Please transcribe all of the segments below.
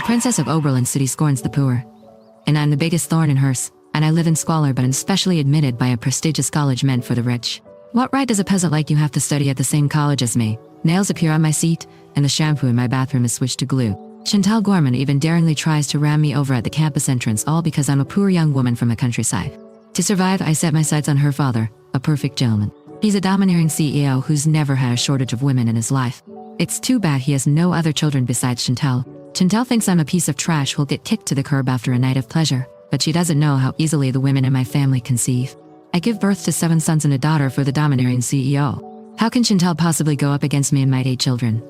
The princess of Oberlin City scorns the poor. And I'm the biggest thorn in hers, and I live in squalor but am specially admitted by a prestigious college meant for the rich. What right does a peasant like you have to study at the same college as me? Nails appear on my seat, and the shampoo in my bathroom is switched to glue. Chantal Gorman even daringly tries to ram me over at the campus entrance, all because I'm a poor young woman from the countryside. To survive, I set my sights on her father, a perfect gentleman. He's a domineering CEO who's never had a shortage of women in his life. It's too bad he has no other children besides Chantal. Chantal thinks I'm a piece of trash who'll get kicked to the curb after a night of pleasure, but she doesn't know how easily the women in my family conceive. I give birth to 7 sons and a daughter for the domineering CEO. How can Chantal possibly go up against me and my 8 children?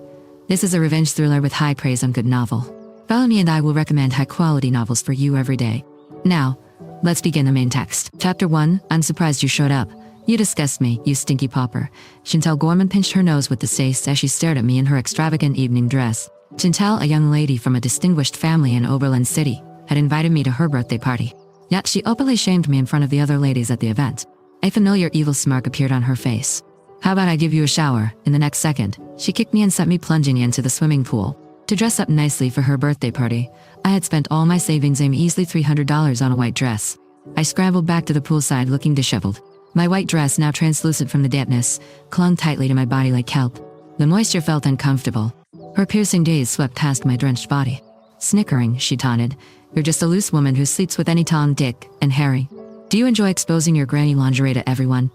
This is a revenge thriller with high praise on good novel. Follow me and I will recommend high-quality novels for you every day. Now, let's begin the main text. Chapter 1, I'm surprised you showed up. You disgust me, you stinky pauper. Chantal Gorman pinched her nose with distaste as she stared at me in her extravagant evening dress. Chantal, a young lady from a distinguished family in Oberlin City, had invited me to her birthday party. Yet she openly shamed me in front of the other ladies at the event. A familiar evil smirk appeared on her face. How about I give you a shower? In the next second, she kicked me and sent me plunging into the swimming pool. To dress up nicely for her birthday party, I had spent all my savings and easily $300 on a white dress. I scrambled back to the poolside looking disheveled. My white dress, now translucent from the dampness, clung tightly to my body like kelp. The moisture felt uncomfortable. Her piercing gaze swept past my drenched body. Snickering, she taunted, "You're just a loose woman who sleeps with any Tom, Dick, and Harry. Do you enjoy exposing your granny lingerie to everyone?"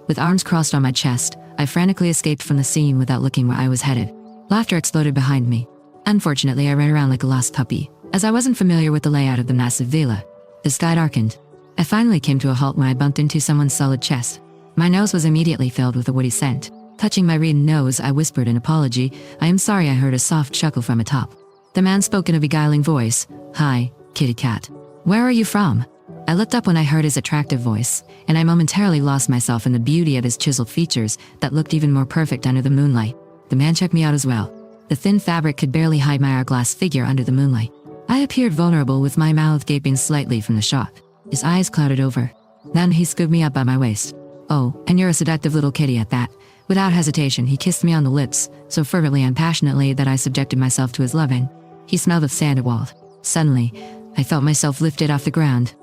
With arms crossed on my chest, I frantically escaped from the scene without looking where I was headed. Laughter exploded behind me. Unfortunately, I ran around like a lost puppy, as I wasn't familiar with the layout of the massive villa. The sky darkened. I finally came to a halt when I bumped into someone's solid chest. My nose was immediately filled with a woody scent. Touching my reed nose, I whispered an apology. "I am sorry." I heard a soft chuckle from atop. The man spoke in a beguiling voice. "Hi, kitty cat. Where are you from?" I looked up when I heard his attractive voice, and I momentarily lost myself in the beauty of his chiseled features that looked even more perfect under the moonlight. The man checked me out as well. The thin fabric could barely hide my hourglass figure under the moonlight. I appeared vulnerable with my mouth gaping slightly from the shock. His eyes clouded over. Then he scooped me up by my waist. "Oh, and you're a seductive little kitty at that." Without hesitation, he kissed me on the lips, so fervently and passionately that I subjected myself to his loving. He smelled of sandalwood. Suddenly, I felt myself lifted off the ground.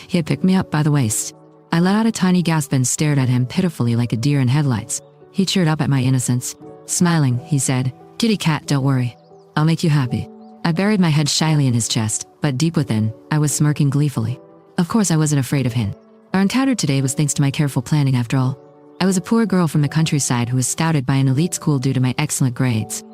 He had picked me up by the waist. I let out a tiny gasp and stared at him pitifully like a deer in headlights. He cheered up at my innocence. Smiling, he said, "Kitty cat, don't worry. I'll make you happy." I buried my head shyly in his chest, but deep within, I was smirking gleefully. Of course I wasn't afraid of him. Our encounter today was thanks to my careful planning after all. I was a poor girl from the countryside who was scouted by an elite school due to my excellent grades.